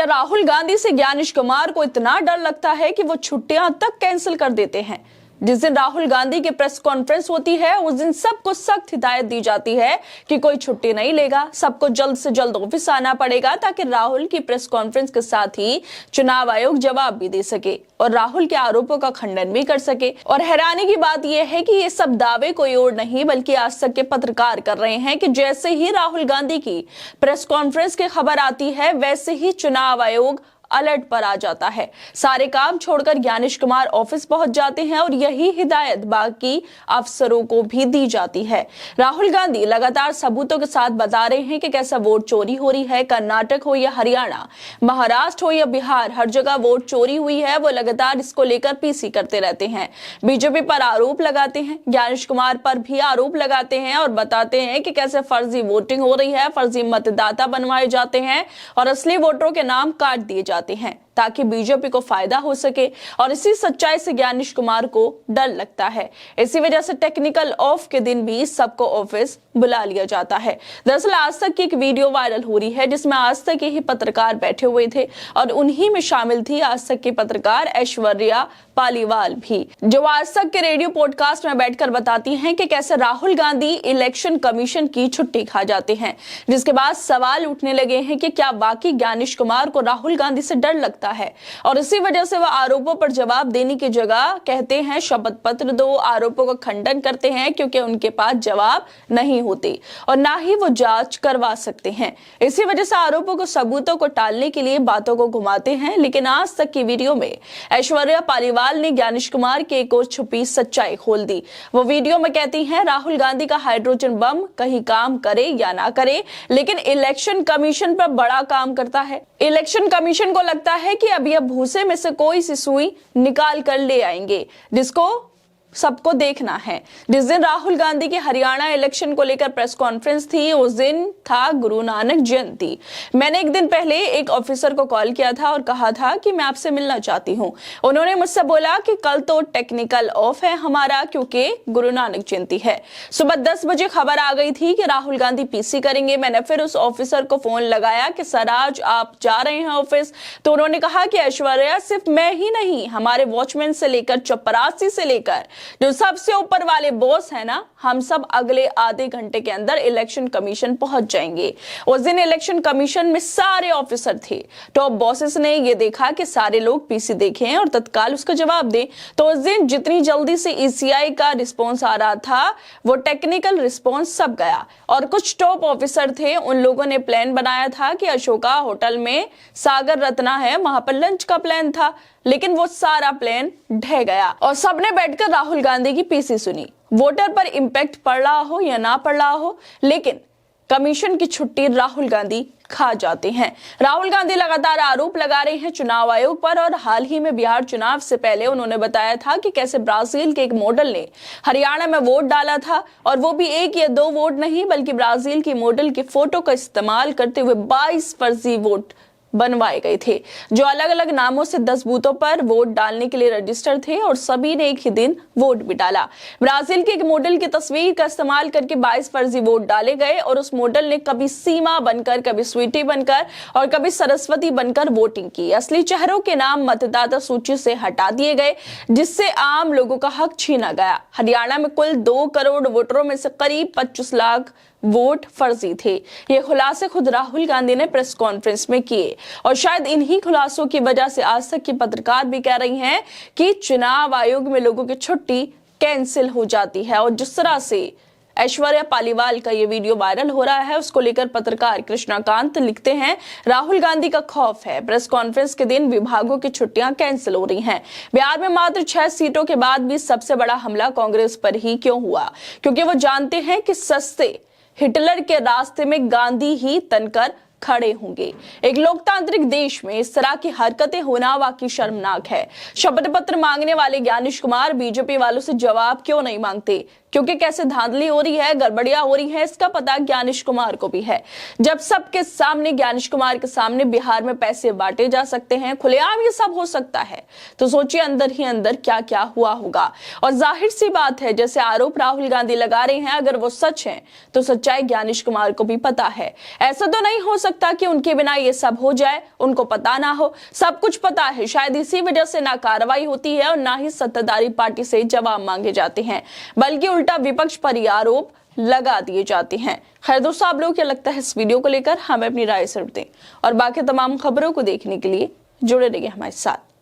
क्या राहुल गांधी से ज्ञानेश कुमार को इतना डर लगता है कि वो छुट्टियां तक कैंसिल कर देते हैं? जिस दिन राहुल गांधी की प्रेस कॉन्फ्रेंस होती है उस दिन सबको सख्त हिदायत दी जाती है कि कोई छुट्टी नहीं लेगा, सबको जल्द से जल्द ऑफिस आना पड़ेगा ताकि राहुल की प्रेस कॉन्फ्रेंस के साथ ही चुनाव आयोग जवाब भी दे सके और राहुल के आरोपों का खंडन भी कर सके। और हैरानी की बात यह है कि ये सब दावे कोई और नहीं बल्कि आज तक के पत्रकार कर रहे हैं कि जैसे ही राहुल गांधी की प्रेस कॉन्फ्रेंस की खबर आती है वैसे ही चुनाव आयोग अलर्ट पर आ जाता है। सारे काम छोड़कर ज्ञानेश कुमार ऑफिस पहुंच जाते हैं और यही हिदायत बाकी अफसरों को भी दी जाती है। राहुल गांधी लगातार सबूतों के साथ बता रहे हैं कि कैसा वोट चोरी हो रही है। कर्नाटक हो या हरियाणा, महाराष्ट्र हो या बिहार, हर जगह वोट चोरी हुई है। वो लगातार इसको लेकर पीसी करते रहते हैं, बीजेपी पर आरोप लगाते हैं, ज्ञानेश कुमार पर भी आरोप लगाते हैं और बताते हैं कि कैसे फर्जी वोटिंग हो रही है, फर्जी मतदाता बनवाए जाते हैं और असली वोटरों के नाम काट दिए जाते हैं ताकि बीजेपी को फायदा हो सके। और इसी सच्चाई से ज्ञानेश कुमार को डर लगता है। इसी वजह से टेक्निकल ऑफ के दिन भी सबको ऑफिस बुला लिया जाता है। दरअसल आज तक की एक वीडियो वायरल हो रही है जिसमें आज तक के ही पत्रकार बैठे हुए थे और उन्हीं में शामिल थी आज तक की पत्रकार ऐश्वर्या पालीवाल भी, जो आज तक के रेडियो पॉडकास्ट में बैठकर बताती हैं कि कैसे राहुल गांधी इलेक्शन कमीशन की छुट्टी खा जाते हैं। जिसके बाद सवाल उठने लगे हैं कि क्या वाकई ज्ञानेश कुमार को राहुल गांधी से डर लगता है और इसी वजह से वह आरोपों पर जवाब देने की जगह कहते हैं शपथ पत्र दो, आरोपों का खंडन करते हैं क्योंकि उनके पास जवाब नहीं होते और ना ही वो जांच करवा सकते हैं। इसी वजह से आरोपों को, सबूतों को टालने के लिए बातों को घुमाते हैं। लेकिन आज तक की वीडियो में ऐश्वर्या पालीवाल ने ज्ञानेश कुमार की एक और छुपी सच्चाई खोल दी। वो वीडियो में कहती हैं राहुल गांधी का हाइड्रोजन बम कहीं काम करे या ना करे लेकिन इलेक्शन कमीशन पर बड़ा काम करता है। इलेक्शन कमीशन को लगता है कि अब यह भूसे में से कोई सी सुई निकाल कर ले आएंगे जिसको सबको देखना है। जिस दिन राहुल गांधी की हरियाणा इलेक्शन को लेकर प्रेस कॉन्फ्रेंस थी उस दिन था गुरु नानक जयंती। मैंने एक दिन पहले एक ऑफिसर को कॉल किया था और कहा था कि मैं आपसे मिलना चाहती हूँ। उन्होंने मुझसे बोला कि कल तो टेक्निकल ऑफ है हमारा क्योंकि गुरु नानक जयंती है। सुबह 10 बजे खबर आ गई थी कि राहुल गांधी पीसी करेंगे। मैंने फिर उस ऑफिसर को फोन लगाया कि सर आज आप जा रहे हैं ऑफिस? तो उन्होंने कहा कि ऐश्वर्या सिर्फ मैं ही नहीं, हमारे वॉचमैन से लेकर चपरासी से लेकर जो सबसे ऊपर वाले बॉस है ना, हम सब अगले आधे घंटे के अंदर इलेक्शन कमीशन पहुंच जाएंगे। उस दिन इलेक्शन कमीशन में सारे ऑफिसर थे। टॉप बॉसेस ने ये देखा कि सारे लोग पीसी देखें और तत्काल उसका जवाब दें। तो उस दिन जितनी जल्दी से ईसीआई का रिस्पॉन्स आ रहा था वो टेक्निकल रिस्पॉन्स सब गया। और कुछ टॉप ऑफिसर थे, उन लोगों ने प्लान बनाया था कि अशोका होटल में सागर रत्ना है, वहां पर लंच का प्लान था, लेकिन वो सारा प्लान ढह गया और सबने बैठकर राहुल गांधी की पीसी सुनी। वोटर पर इंपैक्ट पड़ रहा हो या ना पड़ रहा हो, लेकिन कमीशन की छुट्टी राहुल गांधी खा जाते हैं। राहुल गांधी लगातार आरोप लगा रहे हैं चुनाव आयोग पर और हाल ही में बिहार चुनाव से पहले उन्होंने बताया था कि कैसे ब्राजील के एक मॉडल ने हरियाणा में वोट डाला था और वो भी 1 या 2 वोट नहीं बल्कि ब्राजील की मॉडल की फोटो का इस्तेमाल करते हुए 22 फर्जी वोट बनवाए गए थे जो अलग अलग नामों से 10 बूथों पर वोट डालने के लिए रजिस्टर थे और सभी ने एक ही दिन वोट भी डाला। ब्राजील के एक मॉडल की तस्वीर का इस्तेमाल करके 22 फर्जी वोट डाले गए और उस मॉडल ने कभी सीमा बनकर, कभी स्वीटी बनकर और कभी सरस्वती बनकर वोटिंग की। असली चेहरों के नाम मतदाता सूची से हटा दिए गए जिससे आम लोगों का हक छीना गया। हरियाणा में कुल 2 करोड़ वोटरों में से करीब 25 लाख वोट फर्जी थे। ये खुलासे खुद राहुल गांधी ने प्रेस कॉन्फ्रेंस में किए और शायद इन्हीं खुलासों की वजह से आज तक की पत्रकार भी कह रही हैं कि चुनाव आयोग में लोगों की छुट्टी कैंसिल हो जाती है। और जिस तरह से ऐश्वर्या पालीवाल का ये वीडियो वायरल हो रहा है उसको लेकर पत्रकार कृष्णाकांत लिखते हैं राहुल गांधी का खौफ है, प्रेस कॉन्फ्रेंस के दिन विभागों की छुट्टियां कैंसिल हो रही हैं। बिहार में मात्र 6 सीटों के बाद भी सबसे बड़ा हमला कांग्रेस पर ही क्यों हुआ? क्योंकि वो जानते हैं कि सस्ते हिटलर के रास्ते में गांधी ही तनकर खड़े होंगे। एक लोकतांत्रिक देश में इस तरह की हरकतें होना वाकई शर्मनाक है। शपथ पत्र मांगने वाले ज्ञानेश कुमार बीजेपी वालों से जवाब क्यों नहीं मांगते? क्योंकि कैसे धांधली हो रही है, गड़बड़ियां हो रही है, इसका पता ज्ञानेश कुमार को भी है। जब सबके सामने, ज्ञानेश कुमार के सामने बिहार में पैसे बांटे जा सकते हैं, खुलेआम ये सब हो सकता है, तो सोचिए अंदर ही अंदर क्या क्या हुआ होगा। और जाहिर सी बात है, जैसे आरोप राहुल गांधी लगा रहे हैं, अगर वो सच है तो सच्चाई ज्ञानेश कुमार को भी पता है। ऐसा तो नहीं हो सकता कि उनके बिना ये सब हो जाए, उनको पता ना हो। सब कुछ पता है, शायद इसी वजह से ना कार्रवाई होती है और ना ही सत्ताधारी पार्टी से जवाब मांगे जाते हैं, बल्कि उल्टा विपक्ष पर ही आरोप लगा दिए जाते हैं। खैर दोस्तों, आप लोगों को क्या लगता है इस वीडियो को लेकर, हमें अपनी राय जरूर दें और बाकी तमाम खबरों को देखने के लिए जुड़े रहिए हमारे साथ।